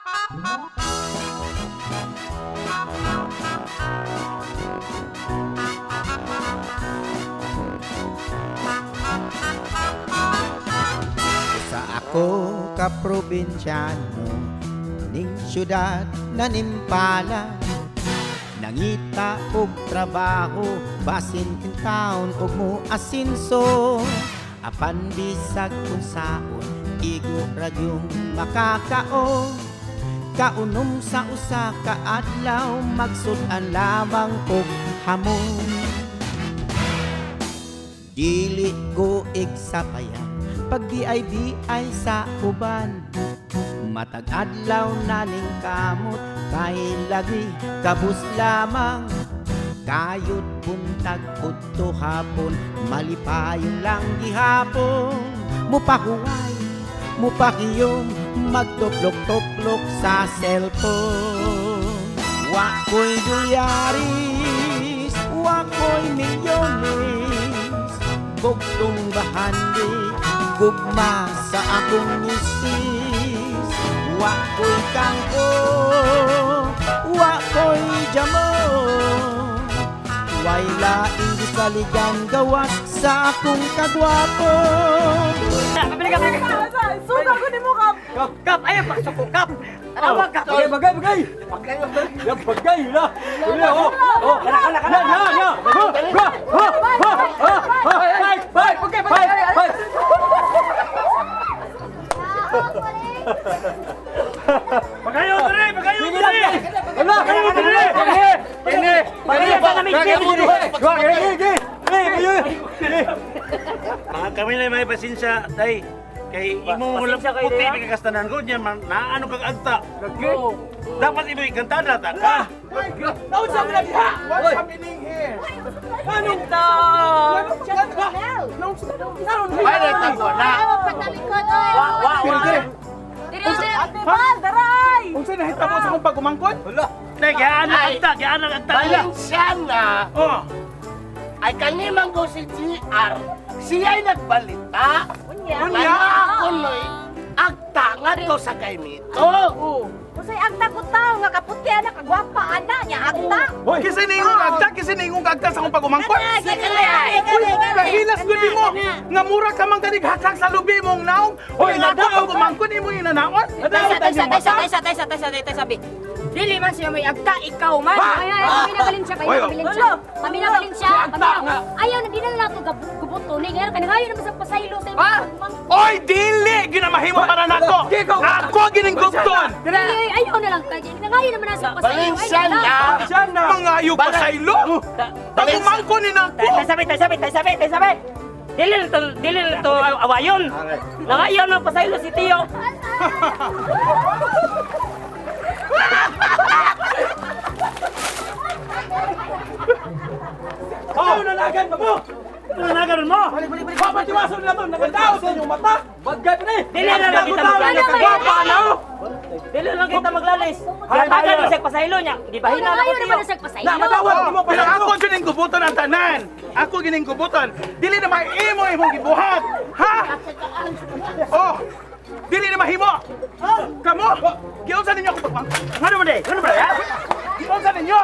Sa ako ka probinsyano, ning syudad na nimpala, nangita og trabaho, basin in town og mo asinso. Apan bisag kung saon, igo radyong makakaon. Kaunom sa usa ka adlaw, magsudan lamang og hamon. Dili ko igsapayan, pag di ay sa uban. Matag adlaw naning kamot, kay lagi kabus lamang. Kayod buntag udto hapon, malipayong lang gihapon. Mupahuway, mupakiyom, magtuplok-tuplok sa cellphone. Wako'y dolyaris, wako'y milyones, bugtong bahandi, gugma sa akong misis. Wako'y kangko, wako'y jamon, way laing gisaligan gawas sa akong kagwapo. Kapili ka! Suga ko ni mo, Kap! Kap! Ayaw, pasok ko, Kap! Tawag, Kap! Bagay! Bagay! Yung bagay na! Kana! Ya! Bay! Pagayo, Dre! Wala! Pagayo, Dre! Ini! Mga kami na may pasensya, tay. Kay imo lang puti may kakastanan ko niya, naano kang agta. Dapat imo ikantada ta ka. Naon sa mga diha? What's happening here? Anong ta? Ay, nagtago na. Ate Bal, daray! Unsa nahitabo sa akong pagumangkot? Wala. Tay, giyaan ang agta. Valenciana. Oh. Ay kanimang ko si GR. Siya'y nagbalita. Unya? Ako no'y agta nga to sa kay Mito. Usay agta ko tao nga kaputi anak kagwapa ana nya agta. Hoy, kisa na ingong agta sa akong pagumangkot. Kahilas ko di mo. Nga mura ka mang kanighakak sa lubi mong naong. Hoy, nga ako pagumangkot imo inanaon. Tay sabi. Dili man siya may agta, ikaw man. Ay, kami nabalin siya, kami nabalin siya. Ayaw na, di na lang ito gubuto. Ngayon, kanagayon naman sa pasaylo sa imong. Oy, dili! Ginamahimo para nako! Ako gininggugton! Ayaw na lang, kanagayon naman sa pasaylo. Valenciana. Mangayo pa saylo! Pagumangko ni nako! Tay sabi! Dili to awayon! Nangayon ang pasaylo si Tio! Oh, nanagan pa mo! Nanagaron mo! Balik! Papatiwasan nila to! Nagandao sa inyong mata! Bagay pa ni! Dili na lang kita maglalis! Kagwapa, ano? Dili lang kita maglalis! Tagan mo sa pasaylo niya! Di ba hinala ko Ayaw naman Tio? sa pasaylo. Namatawag mo pa lang! Ako gininggubuton ang tanan! Ako gininggubuton! Dili na maimo imong gibuhat! Ha? Oh! Dili na mahimo! Kamo! Giunsa ninyo ako pagmang? Ano mo de? Ano ba ya? Giunsa ninyo!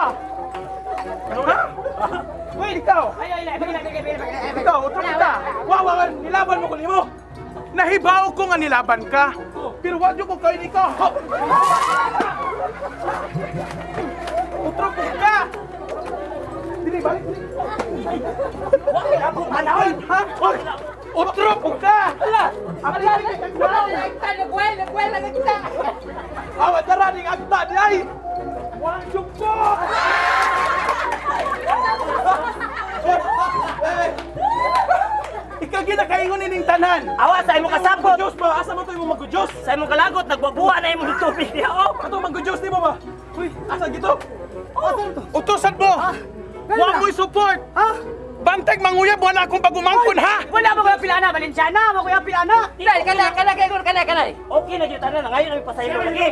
Ha? Uy, ikaw! Ikaw, utrop ka! Wawa, nilaban mo ko nimo! Nahibaw ko nga nilaban ka! Pero wag ko kayo niko! Utrop ka! Dili, balik! Ako manahon! Ha? Utrop ka! Ala! Nagwela na kita. Awat na raning agta di ay! Walang sumpo! Ikaw ginakaingon nining tanan! Awa sa imong kasabot! Diyos ba? Asa mo to yung mag-Diyos? Sa imong kalagot nagbabuwa na imong tubig niya oh! Kato mag-Diyos di mo ba? Uy, asa gito? Utusan mo! Huwag mo'y support! Bantag manguyab, wala akong pagumangkon ha! Wala mo kuya pilana, Valenciana! Mo kuya pilana! Kanay. Okay na dito tanan, ngayon kami pasaylo lagi!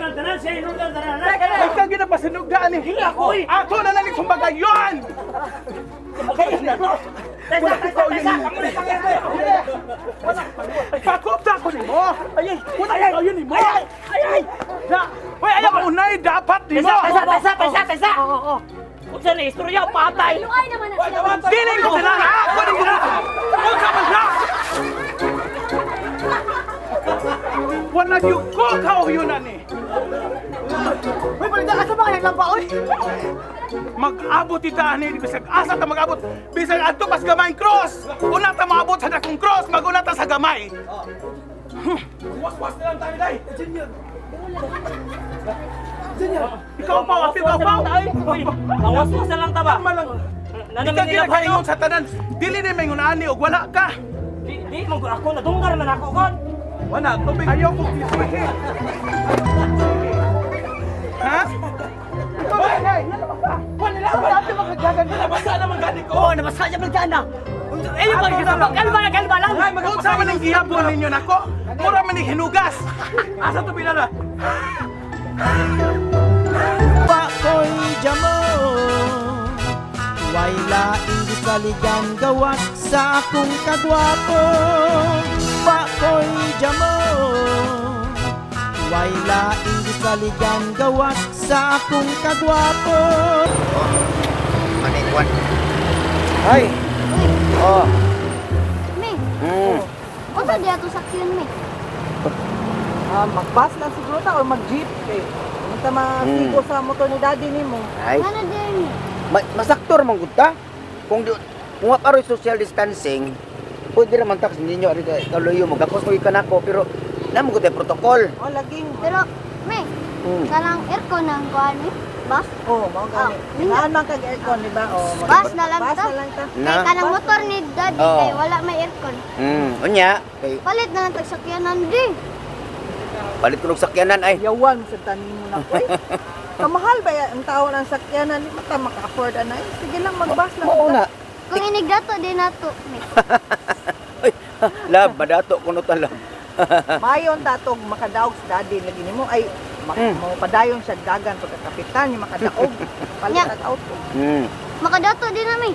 Ay kang ginapasinugdaan eh! Hindi ako eh! Ako na lang kumbagayon! Pakupta ko ni mo! Ayay! Ayun ni mo! Ayay! Hoy, ayaw sulti mo. Tesa. Oo. Kung saan na istorya, patay. Luay naman na sila. Dili ko sila. Ako din ko. Huwag ka man na. Wala yung ko kao yun ani. Uy, balita, asa ba kaya lampaon? Mag-abot ita ani. Bisag asa ta mag-abot. Bisag adto pas gamay cross. Una ta maabot sa dakong cross. Mag-una ta sa gamay. Was-was na lang tayo, day. Ikaw pa, apil ka pa. Mawas-was na lang ta ba? Ikaw ginaghaingon sa tanan. Dili na may ngunani o wala ka. Di mo ako nadunggar man ako kon. Wala, tubig. Ayaw kong sisihin. Ha? Hoy! Wala lang ba natin magkagagan? Nabasa naman gani ko. Oo, nabasa niya magdana. Eh, kalma lang. Ay, mag-uusap man ng gihapon ninyo nako. Mura man ni hinugas. Asa to pinala? Pakoy jamo. Way laing gisaligan gawas sa akong kagwapo. Pakoy jamo. Way laing gisaligan gawas sa akong kagwapo. Manikwan. Ay. Oh. Mi. Unsa di ato sakyan mi? Mag-bus lang siguro ta or mag-jeep kay unta masigo sa motor ni daddy nimo. Ay. Ano din? Masaktor man gud ta. Kung kung aroy social distancing, pwede naman tax ninyo ari kaluyo mo gapos mo ikanako pero namo gud protocol. Oh, laging. Pero mi, kanang aircon ang kuan mi? Bas? Oh, mao gani. Inaanang kag aircon di ba? Oh, Bus na lang bus ta. na lang ta. Kay kanang motor ni daddy Oo. kay wala may aircon. Unya, kay Palit na lang tag sakyanan di. palit ko ng sakyanan ay. Yawan sa tanin mo na ko. Kamahal ba ang tao ng sakyanan? Di ba ta maka-afford anay? Sige lang mag-bus lang. Mao na. Kung inigdato din nato mi. Ay, love, madato kuno ta love. Mayon tatog makadaog sa daddy lagi nimo ay mo padayon siya dagan pagkakapitan yung makadaog. Palit at auto. Makadato din na mi.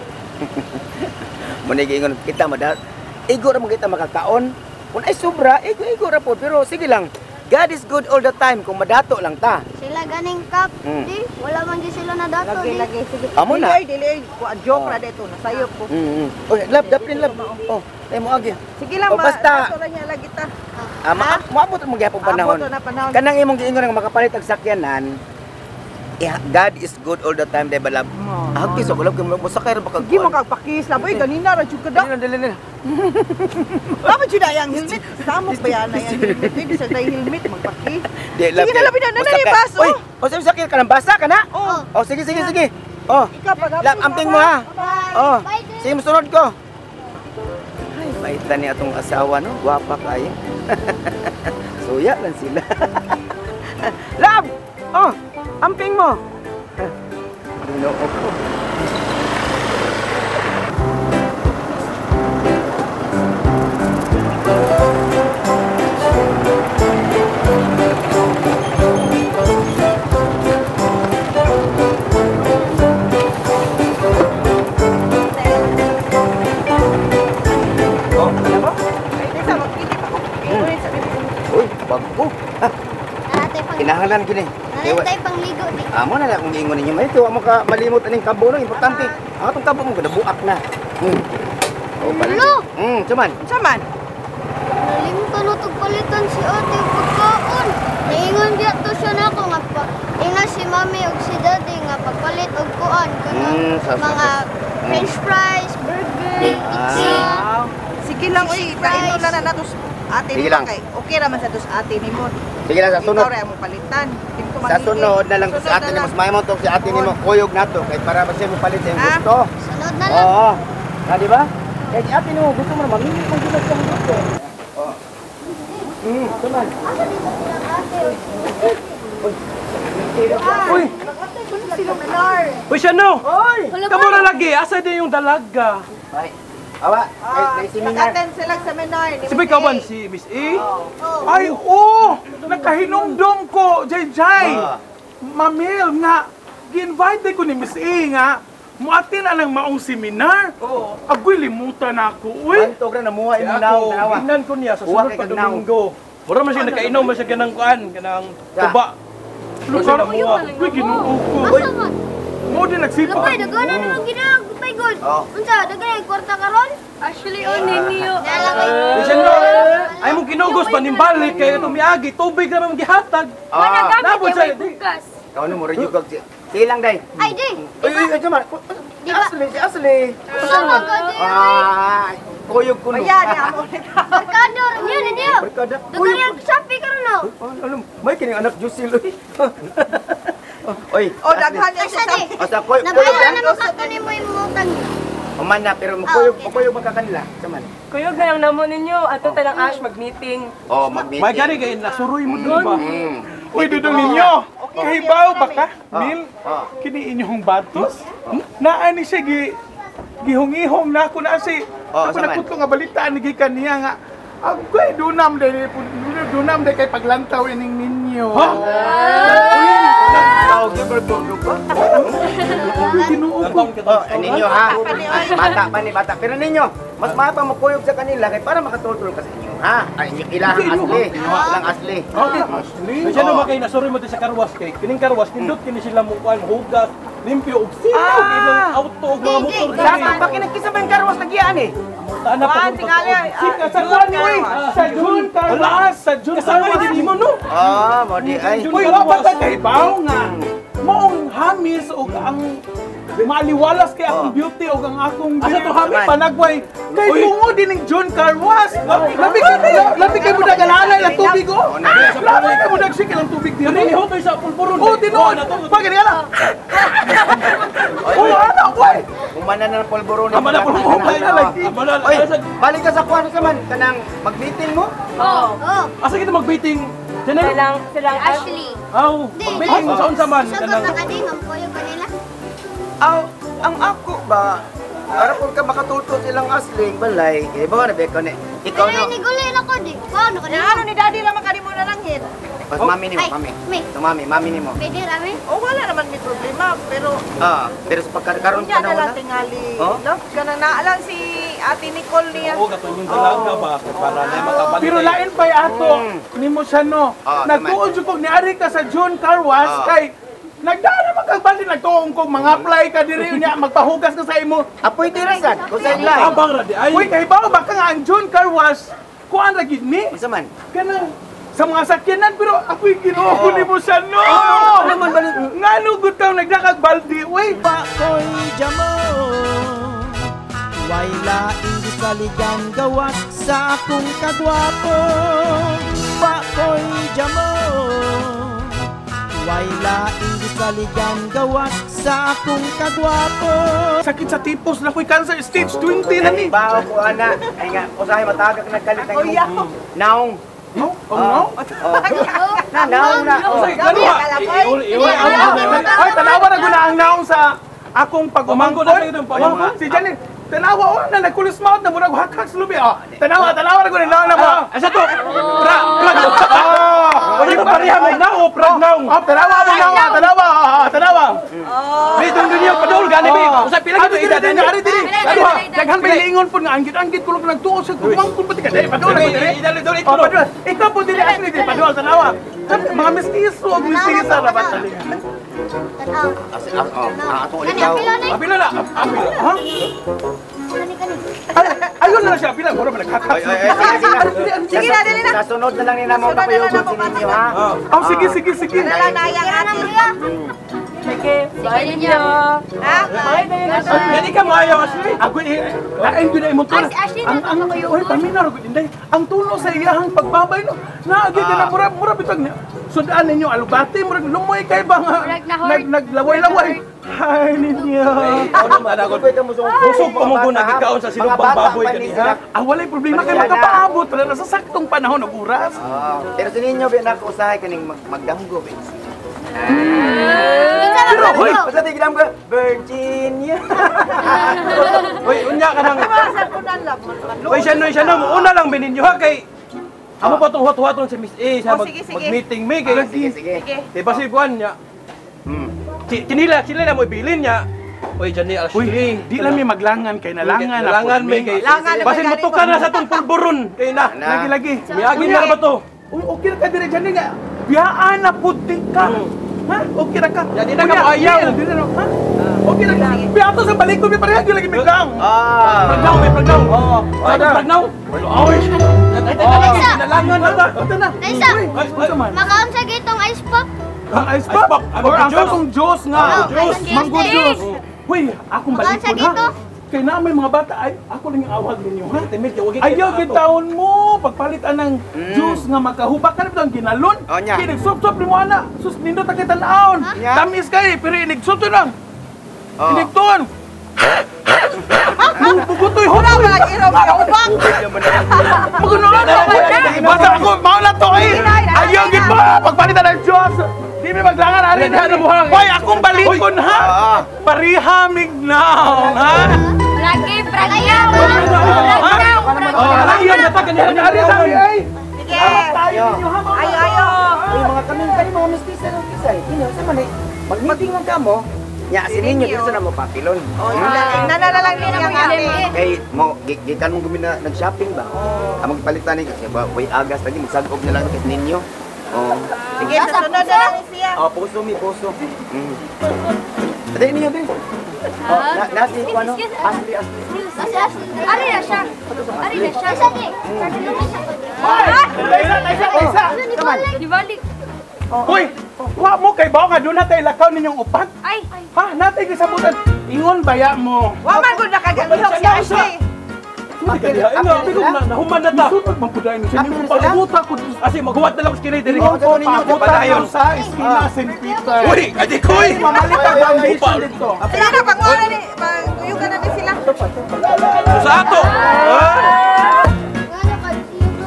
Manigingon kita madato. Igo ra mo kita makakaon. Kung ay sobra, igo ra po pero sige lang. God is good all the time kung madato lang ta. Sila ganing kap di. Wala man di sila na dato di. Lagi sige. Amo na. Delay ko joke ra dito nasayop ko. Oy, love, daplin love. Oh, tay mo agi. Sige lang O, basta. dato ra niya lagi ta. Maabot mo gyapon panahon. Abot na panahon. Kanang imong giingon nga makapalit og sakyanan. God is good all the time, di ba love? Agi so love kung mo sakay ra baka. Hindi mo kagpakis na boy ganina ra jud ka daw. Dili. Dapat jud ang helmet. Tamo ba yan na yan helmet? Hindi sa tayo helmet magpakis. Di love. Sige na labi na nanay baso. Oy, o sige sakit ka ng basa ka na? Oh. Oh, sige. Oh, Ikaw pag love, amping mo ha. Oh, Bye din. sige musunod ko. Ay, maitan ni atong asawa no, gwapa kayo. Suya lang sila. Love! Oh, amping mo. Ginoo ko. Oh, ano ba? Ay, di sa magkitip ako. Inulit sa bibig. Uy, bago. Nanatay pang Kinahanglan gini. nanatay pang ligo di. Amo na lang kung giingon ninyo. May tuwa mo ka malimot aning kabo no, importante. Ang atong kabo mo gud buak na. Oh, balik. Hello? Cuman. Saman. Nalimtan na palitan si ate yung pagkaon. Naingon diya to siya na ako nga pa. Inga si mami o si daddy nga pagpalit og kuan. Kanang mga french fries, burger, pizza. Sige lang, uy, kaino na nato ate Sige nimo lang. kay. Okay raman sa dos ate nimo. Sige lang sa sunod. Ikaw ra mo palitan. Di ko Sa magiging. sunod na lang sa Sunod atin na mas may mo to si ate nimo kuyog nato kay para ba siya mo palit yung Ah? gusto. Sunod na lang. Oo. Na di ba? Kaya si ate nimo gusto mo na mamili kung gusto siyang gusto. Oh. Cuman. Uy, Sino menar? uy siya no. Oy! Kamu na lagi, asa din yung dalaga. Ay. Awa, may seminar. Nag-attend sila sa menar. Si may kawan si Miss E? Ay, oh! Nakahinumdum ko, Jay. Mamil nga, gi-invite ko ni Miss E nga, muatin anang maong seminar. Agoy, limutan ako. Uy! Bantog na namuha imong naong tanawa. Tingnan ko niya sa Huwag sunod kay pag kagnaw. Domingo. Mura man siya nakainom man siya ganang kuan, ganang tuba. Lugar mo. Uy, ginuo ko. Asa man? Mo din nagsipa. Lapay, dagana na lang ginag. Lapay, good. Unsa, dagana yung kwarta karon? Actually, ninyo. Listen mo, ay mong kinugos panimbalik kay itong miagi, tubig naman mong gihatag. Nabot sa'yo, di. Kau ni mo rin yung silang day. Ay, di. Ay, cuman. Di ba? Asli. Sama ka, di. Kuyog kuno. Ayan, amo ni Barkada, niyo. Berkada. Dagana yung sapi karon no. Ano, may kining anak Jusil oy. Oy. O, daghan niya Asa siya. di. Asa koy. Nabaya na makakani mo yung mutang. Oman na pero makuyog magkakanila. Saman. Kuyog na lang namo ninyo. Ato talang Ash mag-meeting. Oh, mag-meeting. May gani kay nasuroy mo doon ba? Uy, dudong ninyo. Kahibaw ba ka? Mil, kini inyong batos? Naani siya gihong-ihong na ako na si. Ako saman. nakot ko nga balitaan ni gikan niya nga. Agoy, dunam day kay paglantaw ining ninyo. Tao giver ko. Ginuo ko. Ninyo ha. Bata pa ni bata. Pero ninyo, mas mapa makuyog sa kanila kay para makatultol ka sa inyo. Ha? Ay, ilang asli. Ilang asli. Siya naman kay nasuroy mo din sa karwas kay. Kining karwas, nindot kini sila mukuan, hugas, limpyo, og sinaw, ilang auto, og mga motor. Saan ba kinagkisabay ang karwas nagyan eh? Tana pa kung Sa kuan ni uy, sa June Carlos, sa June kasama Carlos. hindi mo no. Mo di ay. Uy, wala ba kahibaw nga? Maong hamis o ang maliwalas kay akong beauty o ang akong Asa to hamis? panagway. Kay bungo din ng John Carwas. Labi kay mo nagalalay lang tubig o. Labi kay mo nagsikil ang tubig Kani dito. ni hotoy sa pulpuron. Oh, tinuod. Pagani ala. Oh, ano boy? Kumana na ng polboron. Amana po mo kay lagi. Oy, balik ka sa kuan sa man kanang mag-meeting mo. Oh. Asa kita mag-meeting? Janelle. Silang Ashley. Aw, mag-meeting mo sa unsa man Sagot kanang na ka din, ang kuya ko nila. Ang ako ba? Para kung ka makatutot silang asling balay, kaya ba na beko ni? Ikaw Kaya no. niguloy na ko di. Paano ka Ano ni daddy lang makari mo na lang hit. Pas mami ni mo, Ay, mami. may. So mami ni mo. Pwede rami? O, wala naman may problema. Pero, Pero sa pagkakaroon kunya pa na na lang wala. tingali. Oh? No? Kanang naalang si Ate Nicole niya. Oo, kato yung dalaga ba para na makabalik. Pero lain pa ato ni mo siya no. Nagtuon jud kog niari ka sa John Carwas kay nagdara magkagbali nagtuon kog mga apply ka diri unya magpahugas ka sa imo. Apoy tirasan, ko sa ilay. Abang ra di ay. Uy, kay ba nga ang John Carwas kuan ra gid ni? Isa man. Kanang sa mga sakyanan pero ako'y ginuho ni mo siya no. Naman balik. Ngano gud ka nagdakag baldi? Uy, Pakoy jamo Way laing gisaligan gawas sa akong kagwapo Pakoy jamo Way laing gisaligan gawas sa akong kagwapo sakit sa tipos na ko'y cancer stage 20 na ni. Bawo ko ana. Ay nga, usahay matagak nagkalit ng Kuya. naong. No? Oh, no? Naong na. Ay, tanawa na guna ang naong sa akong pag-umangkot. Pamangkot na kayo doon, pamangkot. Si Janet, tanawa o na nagkulis mouth na murag hakak sa lubi. Tanawa na guna naong na mo. Asa to? Prag. Wala ko pareha mo na o prag naong. Tanawa. May doon niyo padol gani bi. Usa pila Ano ka edad dili, niya? ari dili. Daghan pa lingon po nga anggit ko lang nagtuo sa kumangkot pati ka. Padol na dili. Idali Oh, padol. Ikaw po dili asli dili padol tanawa. Mga mestizo o mestiza na ba talaga? Tanaw. Ato ulit Kani, daw. apila na eh. Apila na. Apila. Ha? Kani. Ayun na siya. Apila. Mura ba naghatak? Sige na, dili na. Sa sunod na lang nila mo pakuyugon si ninyo ha. Oh, sige. Nalanayang Ate. Sige, bye ninyo. Ha? Bye ninyo. Dili ka maayaw asli. Ako lain gyud ay mo to. Ay, si Ashley na Ang oy paminar gud inday. Ang tulo sa iyahang pagbabay no. Naagi ka na mura bitag niya. Sudaan ninyo alubati murag lumoy kay ba nga naglaway-laway. Hay ninyo. Ano man ako. Usog pa mo guna gikaon sa sinumpang baboy kaniha. Walay problema kay makapaabot ra sa saktong panahon ug oras. Pero sa ninyo bi nako usahay kaning magdamgo bi. Pero hoy, Basta di ginam ka Virginia. Oy, unya ka nang. Saan ko na lang? Oy, siya no, una lang bininyo ha kay amo pa tong huwat-huwaton sa Miss A sa Oh, sige. mag-meeting me kay. Sige. Kay basi buwan niya. Sila na mo ibilin niya. Oy, Johnny Ashley. di lang mi maglangan kay nalangan. Nalangan me kay. Langan na Basi ba mutukan na sa tong pulburon kay na. Lagi. Miagi na ba to? Uy, okay ra ka dire dyan nga. Biyaan na puti ka. Ha? Okay ra ka. Di na ka mo ayaw. Ha? Okay ra ka. Piato sa balik ko, may pareha yung lagi biglang. Pragnaw, may pragnaw. Oo. Pragnaw. Ay, nalangan na ta. Ito na. Naisa, makaon sa gitong ice pop. Ang ice pop? Or ang katong juice nga. Mango juice. Huy, akong balik ko ha. Kaya na may mga bata, ay, ako lang yung awag ninyo, ha? Ayaw, gitaon mo, pagpalitan ng juice nga makahubak ka na ito ang ginalon. Kaya nagsup-sup ni mo, ana. Sus, nindot na kita naon. Tamis kayo, pero inigsup to lang. Inigtuan. Pugutoy, hula ba lagi iraw makahubak? Magunuan ako. Basta ako, maula to eh. Ayaw, gito, pagpalitan ng juice. Di may maglangan, arin ha. Hoy, akong balikon ha. Parihamig na, ha? Lagi, pragnaw. Ayaw na ta, ganyan na rin sa amin ay. Sige. Ayo. Ay, mga kaming kayo, mga mistisa ng kisay. Sa manay, mag-meeting lang ka mo. Ya, si ninyo, gusto na mo papilon. Nananalang niya kami. Kay, gikan mong gumina nag-shopping ba? Magpalitan ni kasi ba, way agas lagi, magsagog na lang kasi ninyo. Sige, susunod na lang siya. Puso mi, puso. Aday niyo, Ben. Nasi ko ano? Asli. Ari na siya. Isa ni. Isa. Dibalik. Hoy, wa mo kay bawo nga doon natin ilakaw ninyong upat. Ay. Ha, natin kisabutan. Ingon baya mo. Wa man gud nakagalihok si Ashley. Nahuman na ta. Magpudayin mo siya. Pag-abuta ko. Kasi maghuwat na lang sa kinay. Pag-abuta sa eskina, St. Peter. Uy, adi ko eh. Mamalit ang foundation dito. Sila na pag-uwan ni, pag-uyugan na sila. Sa ato.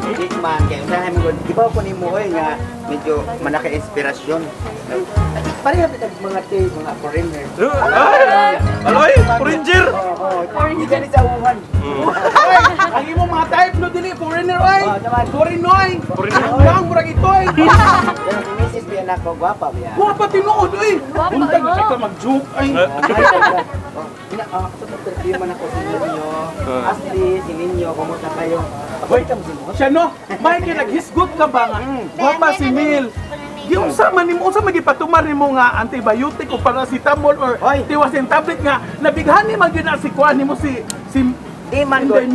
Hindi man, kaya usahay mo, di ba ko ni mo nga medyo manaka-inspirasyon. Pareha mga mga foreigner. Aloy, foreigner. Hindi ka ni sa uwan. Ang imo mga type no dili foreigner oy. Foreignoy. Ang murag itoy. Pero si Mrs. Biana ko gwapa biya. Gwapa tinuod oy. Untag na ka mag-joke ay. Di man ako sa inyo. Asli, si ninyo, kumusta kayo? Hoy, siya no, may kinaghisgot ka ba nga? Gwapa si Mil. Yung sa magipatumar nimo nga antibiotic o paracetamol or tiwasin tablet nga nabighan ni man gyud na si kuan nimo si Di man good.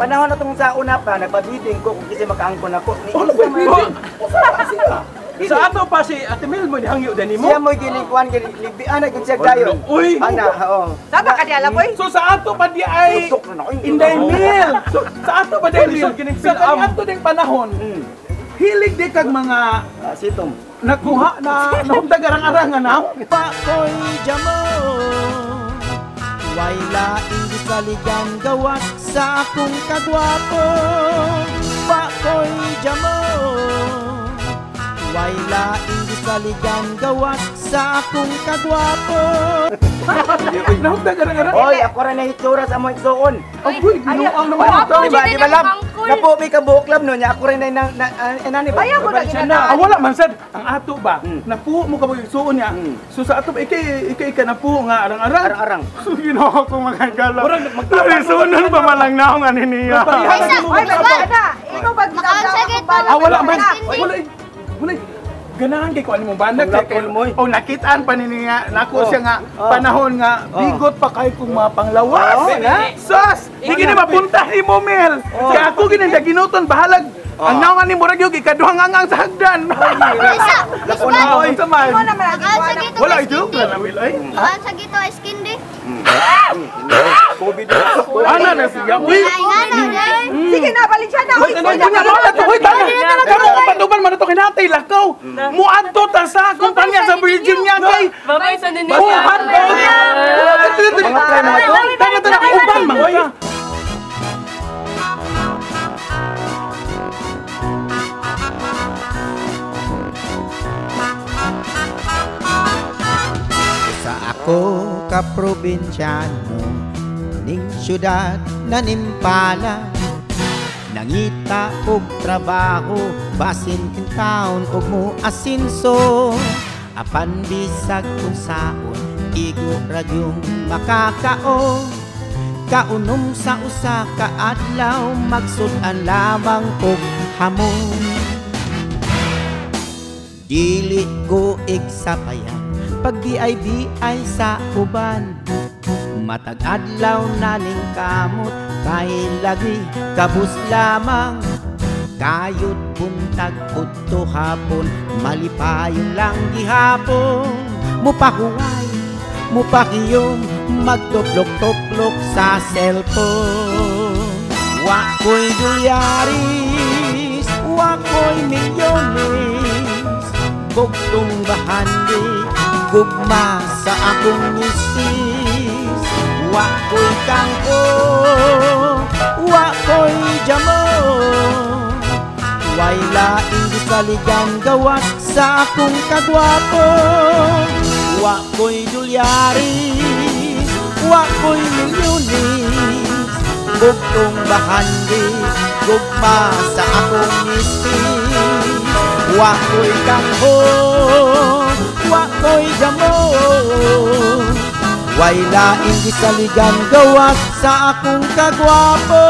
Panahon na itong sa una pa, nagpabiting ko kung kasi makaangkon ako. Sa ato pa si Ate Mil mo nihangyo din mo. Siya mo ginikuan, libian na kung siya gayo. Uy! Ana, oo. Saba ka di alam, boy? So sa ato pa di ay Inday Mil. Sa ato pa di ay sa ato ding panahon. Hilig di kag mga sitom. Nakuha na nahumdag arang-arangan na. Pakoy jamo. Way laing gisaligan gawas sa akong kagwapo. Pakoy jamo. Way laing gisaligan gawas sa akong kagwapo. Nahumdag arang-arangan. Oy, ako rin nahitsura sa among igsuon. Uy, ginuang naman ito. Di ba lab? Napo may kabuok lab no niya. Ako rin na inani ba? Ayaw ko na ginana. Wala man sad. Ang ato ba? Napo mo ka igsuon niya. So sa ato ikay ka napo nga arang-arang. Arang-arang. So ginawa ko magkagala. Magtapisunan pa malang na akong ani niya. Oy, maganda. Ino ba ginawa? Wala man. Wala. Ganahan kay ko ano mo bandag kay o nakitaan pa niya nako siya nga panahon nga bigot pa kay kung mga panglawas. Sus, hindi na mapunta ni mo Mel. Kaya ako ginanda ginuton bahalag. Ang naungan ni Murag yung ikaduhang angang sa hagdan. Isa. Lakon na oy saman. Wala ito na Mel ay. Ang sa gito ay skin di. Ana na siya. Uy. Sige na, balik siya na. Hoy, tama ko patuban man ito kinatay lakaw. Muadto ta sa kumpanya sa Virginia kay. Babay sa ninyo. Buhat ko. Mga play mga to. Tara uban mga. Sa ako ka probinsyano, ning syudad na nimpala, nangita og trabaho, basin kin taon og mo asinso. Apan bisag kung saon, igo radyong makakao. Kaunom sa usa ka adlaw, magsudan lamang og hamon. Dili ko igsapayan pag di ay sa uban. Matag adlaw naning kamot kay lagi kabus lamang. Kayod buntag udto hapon malipayong lang gihapon. Mupahuway, mupakiyom, magtuplok-tuplok sa cellphone. Wa ko'y dolyaris, wa ko'y milyones, gugtong bahandi, gugma sa akong misis. Wa ko'y kangko, wa ko'y jamon, way laing gisaligan gawas sa akong kagwapo. Wa ko'y dolyaris, wa ko'y milyones, gugtong bahandi, gugma sa akong misis. Wa ko'y kangho, wa ko'y jamon, way laing gisaligan gawas sa akong kagwapo.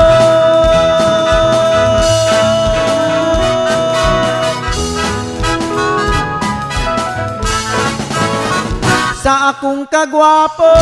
Sa akong kagwapo.